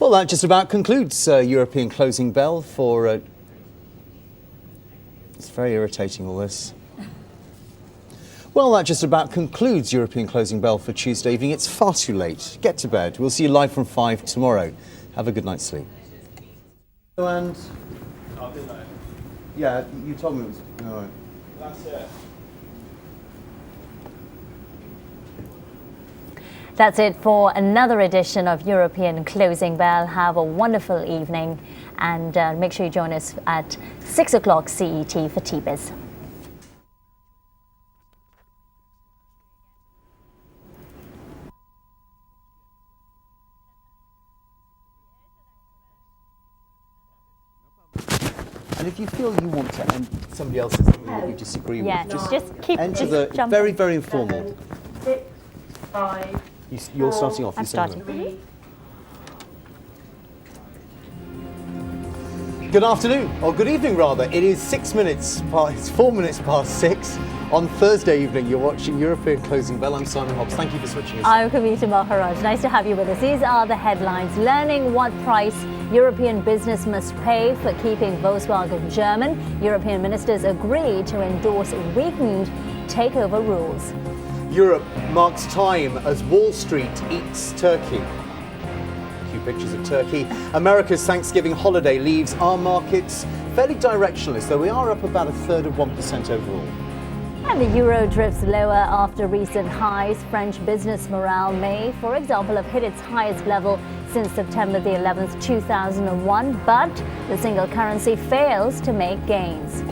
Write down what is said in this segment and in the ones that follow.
Well, that just about concludes European closing bell for... It's very irritating, all this. Well, that just about concludes European closing bell for Tuesday evening. It's far too late. Get to bed. We'll see you live from 5 tomorrow. Have a good night's sleep. And... Yeah, you told me it was... No. That's it. That's it for another edition of European Closing Bell. Have a wonderful evening and make sure you join us at 6 o'clock CET for TBiz. And if you feel you want to end somebody else's something that you disagree with, just keep enter the jump. very, very informal. 6, 5. You're starting off. I'm starting. Good afternoon, or good evening rather. It is 4 minutes past 6 on Thursday evening. You're watching European Closing Bell. I'm Simon Hobbs. Thank you for switching us. I'm Kavita Maharaj. Nice to have you with us. These are the headlines. Learning what price European business must pay for keeping Volkswagen German. European ministers agree to endorse weakened takeover rules. Europe marks time as Wall Street eats turkey. A few pictures of turkey. America's Thanksgiving holiday leaves our markets fairly directionless, though we are up about 1/3 of 1% overall. And the euro drifts lower after recent highs. French business morale may, for example, have hit its highest level since September the 11th, 2001, but the single currency fails to make gains.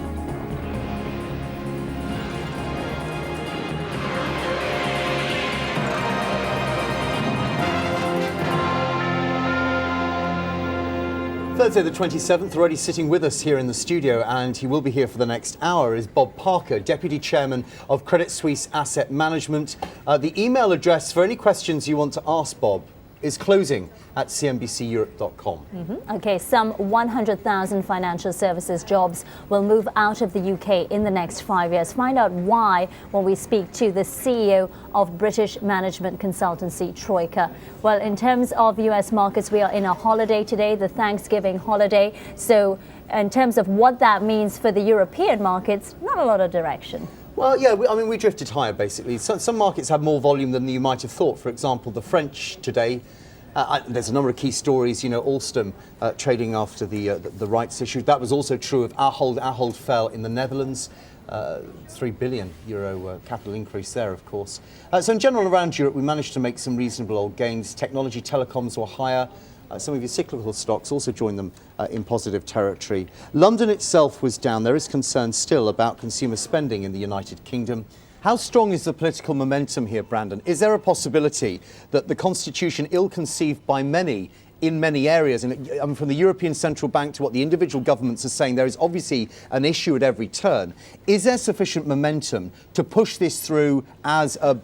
Thursday the 27th, already sitting with us here in the studio, and he will be here for the next hour, is Bob Parker, Deputy Chairman of Credit Suisse Asset Management. The email address for any questions you want to ask Bob is closing@cnbceurope.com. Okay, some 100,000 financial services jobs will move out of the UK in the next 5 years. Find out why when we speak to the CEO of British management consultancy Troika. Well, in terms of US markets, we are in a holiday today, the Thanksgiving holiday. So in terms of what that means for the European markets, not a lot of direction. Well, yeah, we drifted higher, basically. Some markets have more volume than you might have thought. For example, the French today, there's a number of key stories, Alstom trading after the rights issue. That was also true of Ahold fell in the Netherlands. €3 billion capital increase there, of course. So in general, around Europe, we managed to make some reasonable old gains. Technology, telecoms were higher. Some of your cyclical stocks also joined them in positive territory. London itself was down. There is concern still about consumer spending in the United Kingdom. How strong is the political momentum here, Brandon? Is there a possibility that the constitution, ill-conceived by many in many areas, and from the European Central Bank to what the individual governments are saying, there is obviously an issue at every turn. Is there sufficient momentum to push this through as a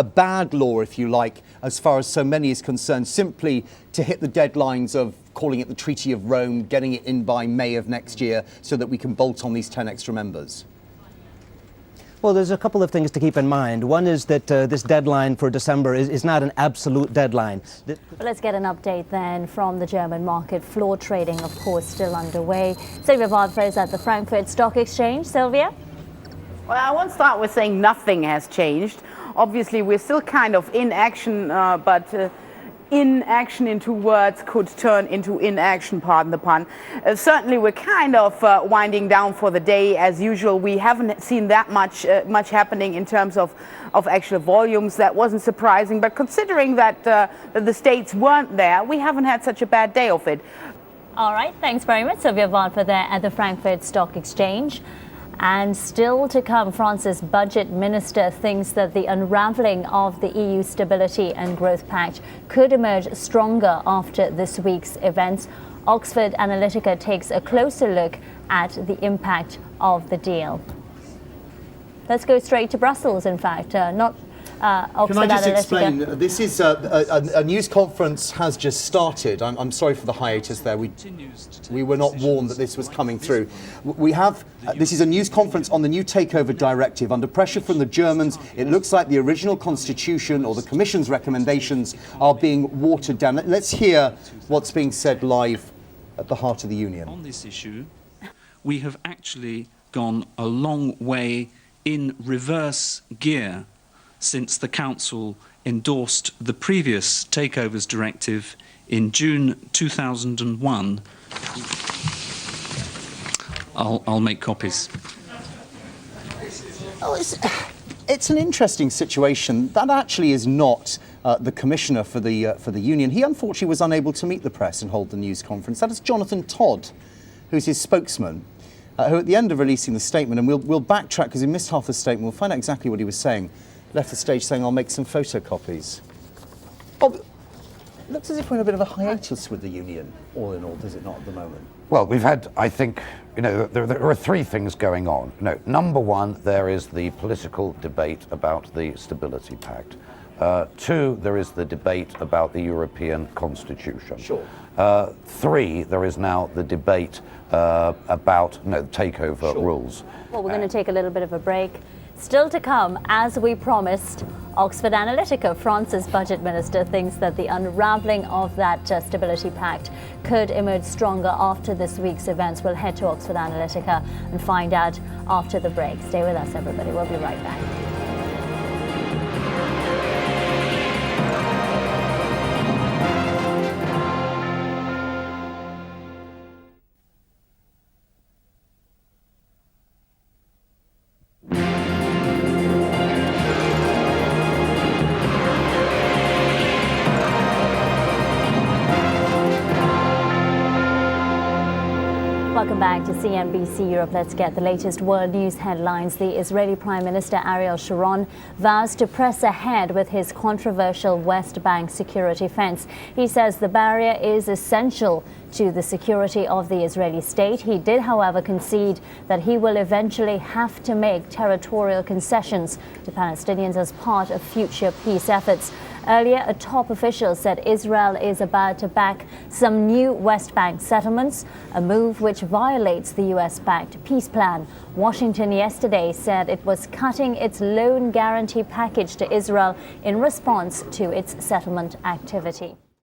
bad law, if you like, as far as so many is concerned, simply to hit the deadlines of calling it the Treaty of Rome, getting it in by May of next year so that we can bolt on these 10 extra members? Well, there's a couple of things to keep in mind. One is that this deadline for December is not an absolute deadline. Well, let's get an update then from the German market. Floor trading, of course, still underway. Sylvia Waldfer is at the Frankfurt Stock Exchange. Sylvia? Well, I won't start with saying nothing has changed. Obviously, we're still kind of in action, but inaction in two words could turn into inaction, pardon the pun. Certainly, we're kind of winding down for the day as usual. We haven't seen that much happening in terms of actual volumes. That wasn't surprising, but considering that the States weren't there, we haven't had such a bad day of it. All right, thanks very much, Sylvia Waldfer there at the Frankfurt Stock Exchange. And still to come, France's budget minister thinks that the unraveling of the EU Stability and Growth Pact could emerge stronger after this week's events. Oxford Analytica takes a closer look at the impact of the deal. Let's go straight to Brussels, in fact. Not Oxford Can I just Analytica. explain? This is a news conference has just started. I'm sorry for the hiatus there. We were not warned that this was coming through. We have this is a news conference on the new takeover directive. Under pressure from the Germans, it looks like the original constitution or the Commission's recommendations are being watered down. Let's hear what's being said live at the heart of the union. On this issue, we have actually gone a long way in reverse gear since the Council endorsed the previous Takeovers Directive in June 2001. I'll make copies. Oh, it's an interesting situation. That actually is not the commissioner for the union. He unfortunately was unable to meet the press and hold the news conference. That is Jonathan Todd, who's his spokesman, who at the end of releasing the statement, and we'll backtrack because he missed half the statement, we'll find out exactly what he was saying, left the stage saying, I'll make some photocopies. Oh, looks as if we're in a bit of a hiatus with the union, all in all, does it not, at the moment? Well, we've had, I think, there are three things going on. Number one, there is the political debate about the Stability Pact. Two, there is the debate about the European Constitution. Sure. Three, there is now the debate about takeover rules. Well, we're going to take a little bit of a break. Still to come, as we promised, Oxford Analytica, France's budget minister, thinks that the unravelling of that Stability Pact could emerge stronger after this week's events. We'll head to Oxford Analytica and find out after the break. Stay with us, everybody. We'll be right back. Welcome back to CNBC Europe. Let's get the latest world news headlines. The Israeli Prime Minister Ariel Sharon vows to press ahead with his controversial West Bank security fence. He says the barrier is essential to the security of the Israeli state. He did, however, concede that he will eventually have to make territorial concessions to Palestinians as part of future peace efforts. Earlier, a top official said Israel is about to back some new West Bank settlements, a move which violates the US-backed peace plan. Washington yesterday said it was cutting its loan guarantee package to Israel in response to its settlement activity.